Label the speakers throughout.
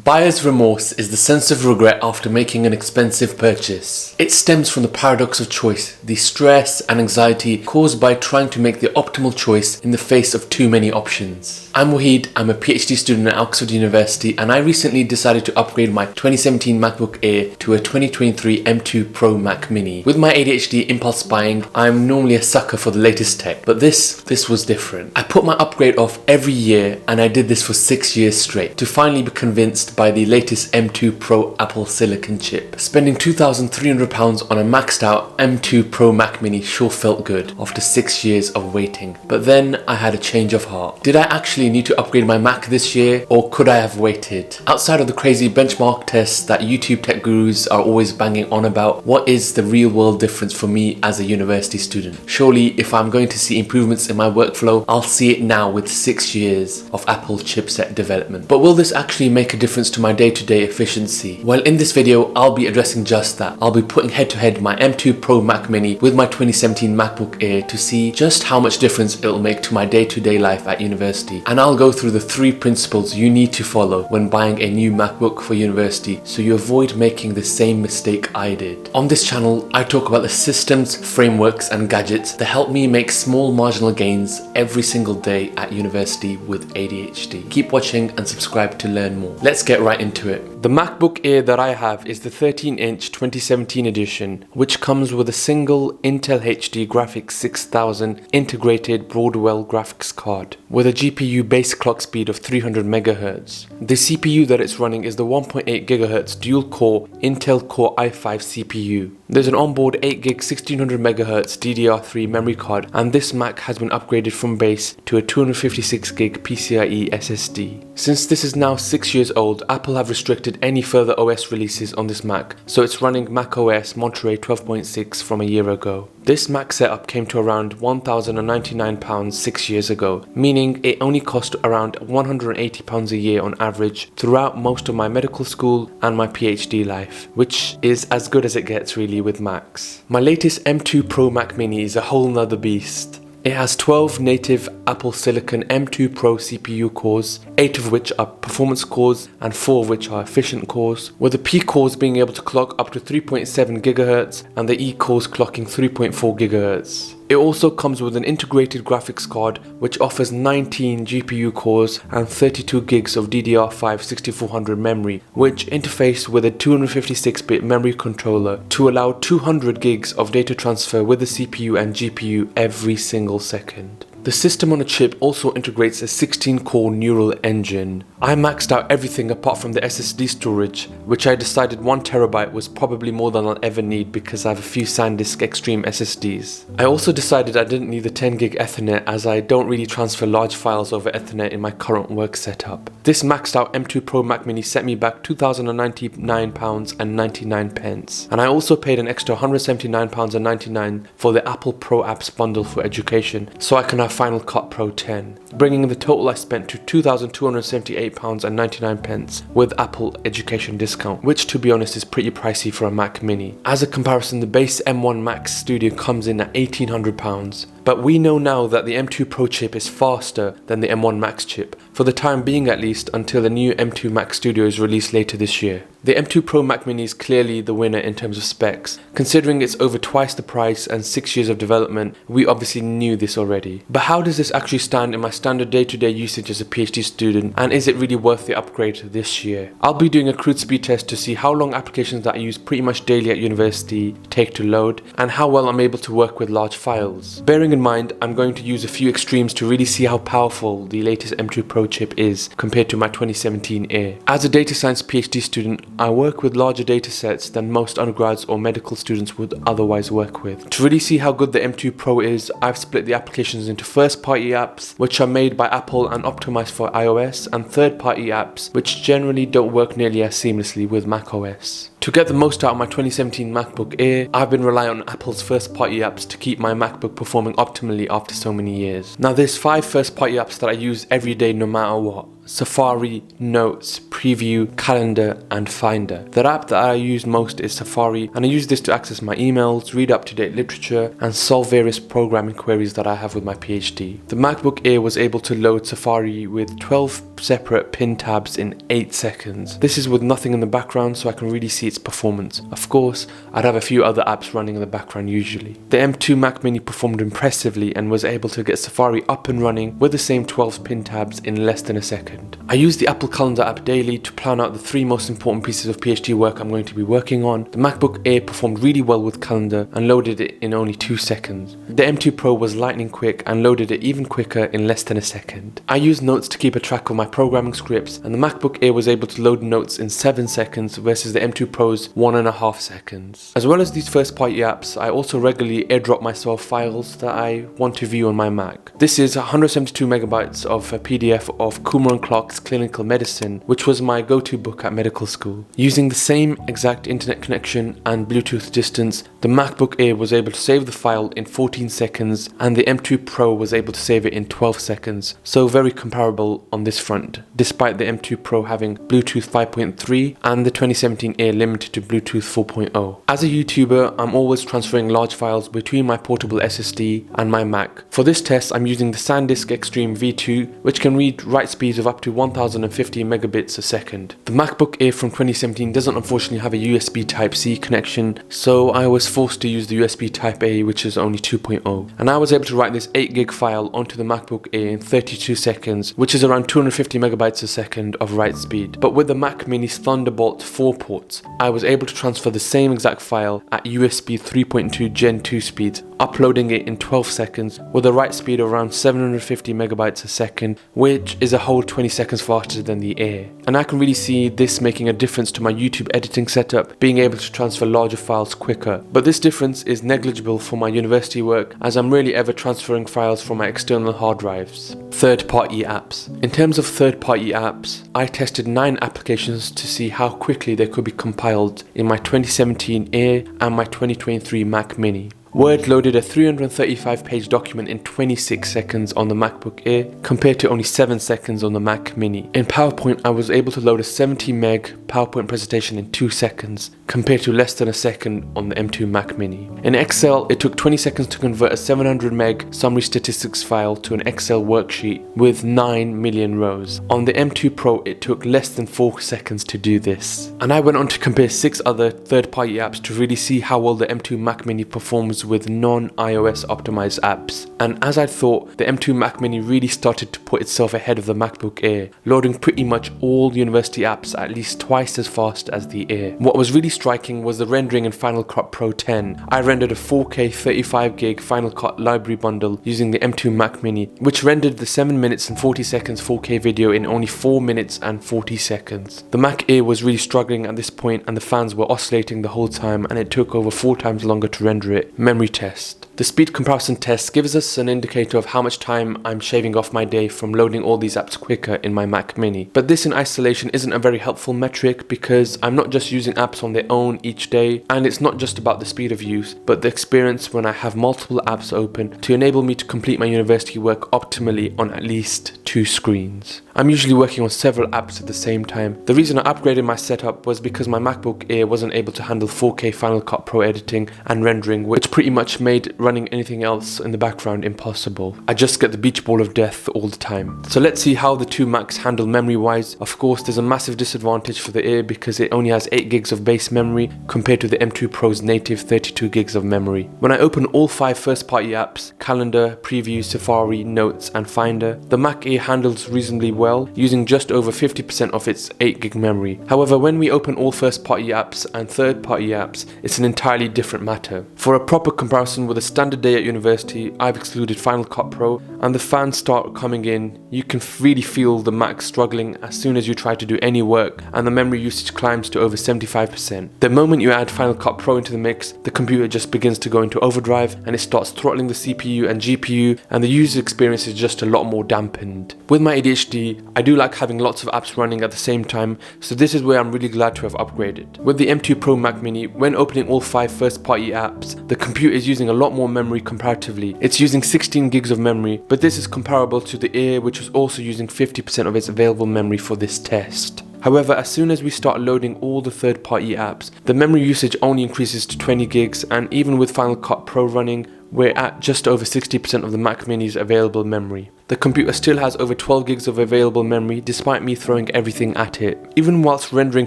Speaker 1: Buyer's remorse is the sense of regret after making an expensive purchase. It stems from the paradox of choice, the stress and anxiety caused by trying to make the optimal choice in the face of too many options. I'm Wahid, I'm a PhD student at Oxford University, and I recently decided to upgrade my 2017 MacBook Air to a 2023 M2 Pro Mac Mini. With my ADHD impulse buying, I'm normally a sucker for the latest tech, but this was different. I put my upgrade off every year, and I did this for 6 years straight to finally be convinced by the latest M2 Pro Apple Silicon chip. Spending £2,300 on a maxed out M2 Pro Mac Mini sure felt good after 6 years of waiting. But then I had a change of heart. Did I actually need to upgrade my Mac this year, or could I have waited? Outside of the crazy benchmark tests that YouTube tech gurus are always banging on about, what is the real world difference for me as a university student? Surely if I'm going to see improvements in my workflow, I'll see it now with 6 years of Apple chipset development. But will this actually make a difference to my day-to-day efficiency? Well, in this video I'll be addressing just that. I'll be putting head-to-head my M2 Pro Mac Mini with my 2017 MacBook Air to see just how much difference it'll make to my day-to-day life at university. And I'll go through the 3 principles you need to follow when buying a new MacBook for university so you avoid making the same mistake I did. On this channel I talk about the systems, frameworks and gadgets that help me make small marginal gains every single day at university with ADHD. Keep watching and subscribe to learn more. Let's get right into it. The MacBook Air that I have is the 13-inch 2017 edition, which comes with a single Intel HD Graphics 6000 integrated Broadwell graphics card with a GPU base clock speed of 300 MHz. The CPU that it's running is the 1.8 GHz dual-core Intel Core i5 CPU. There's an onboard 8GB 1600 MHz DDR3 memory card, and this Mac has been upgraded from base to a 256GB PCIe SSD. Since this is now 6 years old, Apple have restricted any further OS releases on this Mac, so it's running macOS Monterey 12.6 from a year ago. This Mac setup came to around £1,099 6 years ago, meaning it only cost around £180 a year on average throughout most of my medical school and my PhD life, which is as good as it gets really with Macs. My latest M2 Pro Mac Mini is a whole nother beast. It has 12 native Apple Silicon M2 Pro CPU cores, 8 of which are performance cores and 4 of which are efficient cores, with the P cores being able to clock up to 3.7 GHz and the E cores clocking 3.4 GHz. It also comes with an integrated graphics card which offers 19 GPU cores and 32 gigs of DDR5 6400 memory, which interface with a 256-bit memory controller to allow 200 gigs of data transfer with the CPU and GPU every single second. The system on a chip also integrates a 16-core neural engine. I maxed out everything apart from the SSD storage, which I decided 1TB was probably more than I'll ever need because I have a few SanDisk Extreme SSDs. I also decided I didn't need the 10GB Ethernet as I don't really transfer large files over Ethernet in my current work setup. This maxed out M2 Pro Mac Mini set me back £2,099.99, and I also paid an extra £179.99 for the Apple Pro Apps bundle for education, so I can have Final Cut Pro 10, bringing the total I spent to £2,278.99 with Apple Education discount, which to be honest is pretty pricey for a Mac Mini. As a comparison, the base M1 Max Studio comes in at £1,800, but we know now that the M2 Pro chip is faster than the M1 Max chip, for the time being at least until the new M2 Max Studio is released later this year. The M2 Pro Mac Mini is clearly the winner in terms of specs. Considering it's over twice the price and 6 years of development, we obviously knew this already. But how does this actually stand in my standard day-to-day usage as a PhD student, and is it really worth the upgrade this year? I'll be doing a crude speed test to see how long applications that I use pretty much daily at university take to load, and how well I'm able to work with large files. Bearing in mind, I'm going to use a few extremes to really see how powerful the latest M2 Pro chip is compared to my 2017 Air. As a data science PhD student, I work with larger data sets than most undergrads or medical students would otherwise work with. To really see how good the M2 Pro is, I've split the applications into first-party apps, which are made by Apple and optimized for iOS, and third-party apps, which generally don't work nearly as seamlessly with macOS. To get the most out of my 2017 MacBook Air, I've been relying on Apple's first-party apps to keep my MacBook performing optimally after so many years. Now there's 5 first-party apps that I use every day no matter what. Safari, Notes, Preview, Calendar, and Finder. The app that I use most is Safari, and I use this to access my emails, read up-to-date literature, and solve various programming queries that I have with my PhD. The MacBook Air was able to load Safari with 12 separate pin tabs in 8 seconds. This is with nothing in the background, so I can really see its performance. Of course, I'd have a few other apps running in the background usually. The M2 Mac Mini performed impressively and was able to get Safari up and running with the same 12 pin tabs in less than a second. I use the Apple Calendar app daily to plan out the 3 most important pieces of PhD work I'm going to be working on. The MacBook Air performed really well with Calendar and loaded it in only 2 seconds. The M2 Pro was lightning quick and loaded it even quicker in less than a second. I use Notes to keep a track of my programming scripts, and the MacBook Air was able to load Notes in 7 seconds versus the M2 Pro's 1.5 seconds. As well as these first-party apps, I also regularly airdrop myself files that I want to view on my Mac. This is 172 megabytes of a PDF of Kumar and Clark's Clinical Medicine, which was my go-to book at medical school. Using the same exact internet connection and Bluetooth distance, the MacBook Air was able to save the file in 14 seconds, and the M2 Pro was able to save it in 12 seconds, so very comparable on this front, despite the M2 Pro having Bluetooth 5.3 and the 2017 Air limited to Bluetooth 4.0. As a YouTuber, I'm always transferring large files between my portable SSD and my Mac. For this test, I'm using the SanDisk Extreme V2, which can read write speeds of up to 1050 megabits a second. The MacBook Air from 2017 doesn't unfortunately have a USB Type-C connection, so I was forced to use the USB Type-A, which is only 2.0. And I was able to write this 8 gig file onto the MacBook Air in 32 seconds, which is around 250 megabytes a second of write speed. But with the Mac Mini's Thunderbolt 4 ports, I was able to transfer the same exact file at USB 3.2 Gen 2 speeds, uploading it in 12 seconds with a write speed of around 750 megabytes a second, which is a whole 20 seconds faster than the Air. And I can really see this making a difference to my YouTube editing setup, being able to transfer larger files quicker. But this difference is negligible for my university work, as I'm rarely ever transferring files from my external hard drives. Third-party apps. In terms of third-party apps, I tested 9 applications to see how quickly they could be compiled in my 2017 Air and my 2023 Mac Mini. Word loaded a 335-page document in 26 seconds on the MacBook Air, compared to only 7 seconds on the Mac Mini. In PowerPoint, I was able to load a 70 meg PowerPoint presentation in 2 seconds, compared to less than a second on the M2 Mac Mini. In Excel, it took 20 seconds to convert a 700 meg summary statistics file to an Excel worksheet with 9 million rows. On the M2 Pro, it took less than 4 seconds to do this. And I went on to compare 6 other third-party apps to really see how well the M2 Mac Mini performs with non-iOS optimized apps. And as I thought, the M2 Mac Mini really started to put itself ahead of the MacBook Air, loading pretty much all university apps at least twice as fast as the Air. What was really striking was the rendering in Final Cut Pro 10. I rendered a 4K 35GB Final Cut library bundle using the M2 Mac Mini, which rendered the 7 minutes and 40 seconds 4K video in only 4 minutes and 40 seconds. The Mac Air was really struggling at this point, and the fans were oscillating the whole time, and it took over 4 times longer to render it. Memory test. The speed comparison test gives us an indicator of how much time I'm shaving off my day from loading all these apps quicker in my Mac Mini. But this in isolation isn't a very helpful metric, because I'm not just using apps on their own each day, and it's not just about the speed of use, but the experience when I have multiple apps open to enable me to complete my university work optimally on at least 2 screens. I'm usually working on several apps at the same time. The reason I upgraded my setup was because my MacBook Air wasn't able to handle 4K Final Cut Pro editing and rendering, which pretty much made running anything else in the background impossible. I just get the beach ball of death all the time. So let's see how the 2 Macs handle memory wise. Of course, there's a massive disadvantage for the Air because it only has 8 gigs of base memory compared to the M2 Pro's native 32 gigs of memory. When I open all 5 first-party apps, Calendar, Preview, Safari, Notes, and Finder, the Mac Air handles reasonably well, using just over 50% of its 8 gig memory. However, when we open all first-party apps and third-party apps, it's an entirely different matter. For a proper comparison with a standard day at university, I've excluded Final Cut Pro, and the fans start coming in. You can really feel the Mac struggling as soon as you try to do any work, and the memory usage climbs to over 75%. The moment you add Final Cut Pro into the mix, the computer just begins to go into overdrive, and it starts throttling the CPU and GPU, and the user experience is just a lot more dampened. With my ADHD, I do like having lots of apps running at the same time, so this is where I'm really glad to have upgraded. With the M2 Pro Mac Mini, when opening all 5 first-party apps, the computer is using a lot more memory comparatively. It's using 16 gigs of memory, but this is comparable to the Air, which was was also using 50% of its available memory for this test. However, as soon as we start loading all the third-party apps, the memory usage only increases to 20 gigs, and even with Final Cut Pro running, we're at just over 60% of the Mac Mini's available memory. The computer still has over 12 gigs of available memory despite me throwing everything at it. Even whilst rendering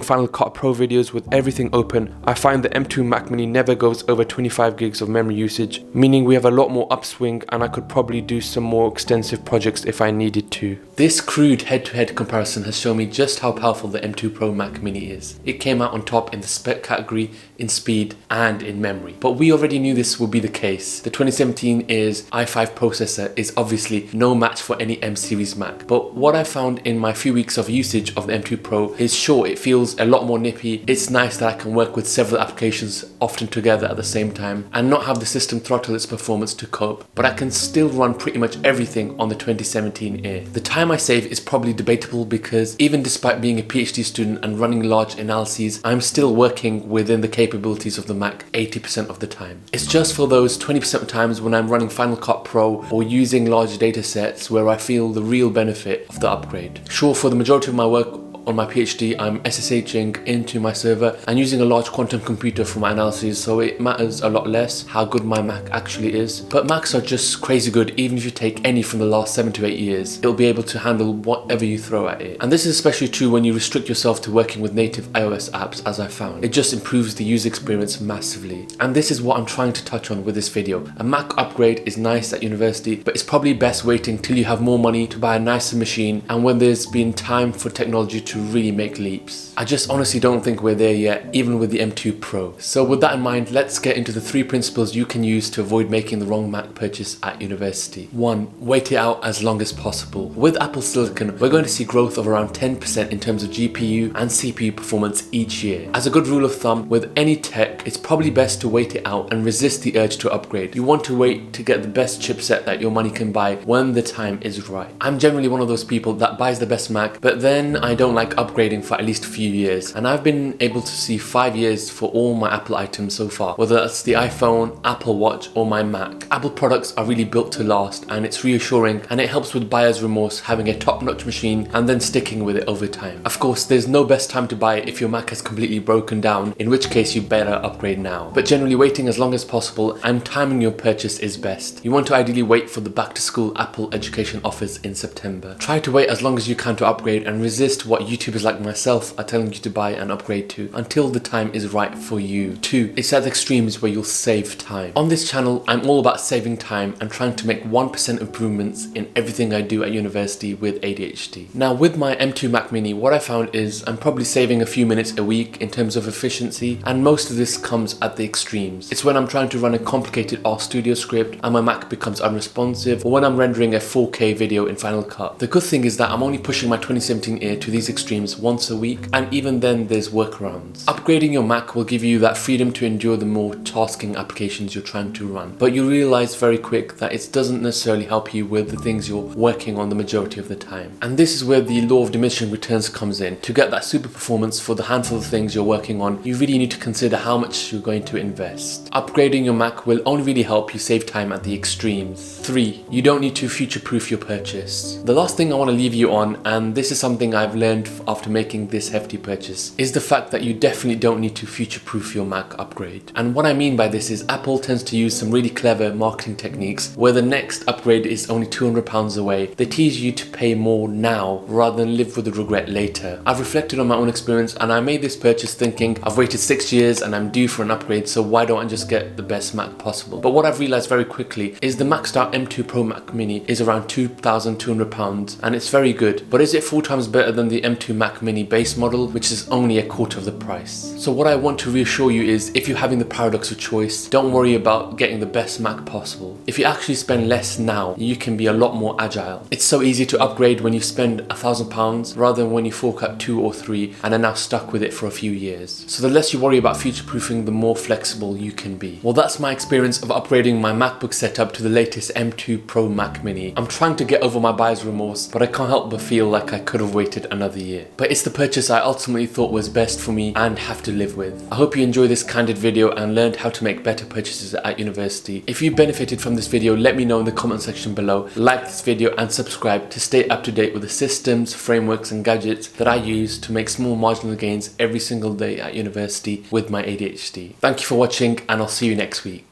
Speaker 1: Final Cut Pro videos with everything open, I find the M2 Mac Mini never goes over 25 gigs of memory usage, meaning we have a lot more upswing and I could probably do some more extensive projects if I needed to. This crude head-to-head comparison has shown me just how powerful the M2 Pro Mac Mini is. It came out on top in the spec category, in speed and in memory. But we already knew this would be the case. The 2017 i5 processor is obviously no match for any M series Mac, but what I found in my few weeks of usage of the M2 Pro is sure, it feels a lot more nippy. It's nice that I can work with several applications often together at the same time and not have the system throttle its performance to cope, but I can still run pretty much everything on the 2017 Air. The time I save is probably debatable because even despite being a PhD student and running large analyses, I'm still working within the capabilities of the Mac 80% of the time. It's just for those 20% of times when I'm running Final Cut Pro or using large data sets where I feel the real benefit of the upgrade. Sure, for the majority of my work on my PhD, I'm SSHing into my server and using a large quantum computer for my analyses, so it matters a lot less how good my Mac actually is. But Macs are just crazy good. Even if you take any from the last 7 to 8 years, it'll be able to handle whatever you throw at it. And this is especially true when you restrict yourself to working with native iOS apps, as I found. It just improves the user experience massively. And this is what I'm trying to touch on with this video. A Mac upgrade is nice at university, but it's probably best waiting till you have more money to buy a nicer machine and when there's been time for technology to really make leaps. I just honestly don't think we're there yet, even with the M2 Pro. So with that in mind, let's get into the 3 principles you can use to avoid making the wrong Mac purchase at university. 1. Wait it out as long as possible. With Apple Silicon, we're going to see growth of around 10% in terms of GPU and CPU performance each year. As a good rule of thumb, with any tech, it's probably best to wait it out and resist the urge to upgrade. You want to wait to get the best chipset that your money can buy when the time is right. I'm generally one of those people that buys the best Mac, but then I don't like upgrading for at least a few years, and I've been able to see 5 years for all my Apple items so far, whether that's the iPhone, Apple Watch or my Mac. Apple products are really built to last, and it's reassuring, and it helps with buyer's remorse having a top-notch machine and then sticking with it over time. Of course, there's no best time to buy it if your Mac has completely broken down, in which case you better upgrade now. But generally waiting as long as possible and timing your purchase is best. You want to ideally wait for the back-to-school Apple education offers in September. Try to wait as long as you can to upgrade and resist what YouTubers like myself are telling you to buy and upgrade to until the time is right for you. 2. It's at the extremes where you'll save time. On this channel, I'm all about saving time and trying to make 1% improvements in everything I do at university with ADHD. Now with my M2 Mac Mini, what I found is I'm probably saving a few minutes a week in terms of efficiency, and most of this comes at the extremes. It's when I'm trying to run a complicated RStudio script and my Mac becomes unresponsive, or when I'm rendering a 4K video in Final Cut. The good thing is that I'm only pushing my 2017 Air to these extremes once a week, and even then there's workarounds. Upgrading your Mac will give you that freedom to endure the more tasking applications you're trying to run, but you realize very quick that it doesn't necessarily help you with the things you're working on the majority of the time. And this is where the law of diminishing returns comes in. To get that super performance for the handful of things you're working on, you really need to consider how much you're going to invest. Upgrading your Mac will only really help you save time at the extremes. 3. You don't need to future-proof your purchase. The last thing I want to leave you on, and this is something I've learned after making this hefty purchase, is the fact that you definitely don't need to future-proof your Mac upgrade. And what I mean by this is Apple tends to use some really clever marketing techniques where the next upgrade is only £200 away. They tease you to pay more now rather than live with the regret later. I've reflected on my own experience, and I made this purchase thinking I've waited 6 years and I'm due for an upgrade, so why don't I just get the best Mac possible? But what I've realized very quickly is the MacStar M2 Pro Mac Mini is around £2,200 and it's very good, but is it 4 times better than the M2 Mac Mini base model, which is only a quarter of the price? So what I want to reassure you is, if you're having the paradox of choice, don't worry about getting the best Mac possible. If you actually spend less now, you can be a lot more agile. It's so easy to upgrade when you spend £1,000 rather than when you fork out 2 or 3 and are now stuck with it for a few years. So the less you worry about future-proofing, the more flexible you can be. Well, that's my experience of upgrading my MacBook setup to the latest M2 Pro Mac Mini. I'm trying to get over my buyer's remorse, but I can't help but feel like I could have waited another year. year. But it's the purchase I ultimately thought was best for me and have to live with. I hope you enjoy this candid video and learned how to make better purchases at university. If you benefited from this video, let me know in the comment section below. Like this video and subscribe to stay up to date with the systems, frameworks and gadgets that I use to make small marginal gains every single day at university with my ADHD. Thank you for watching and I'll see you next week.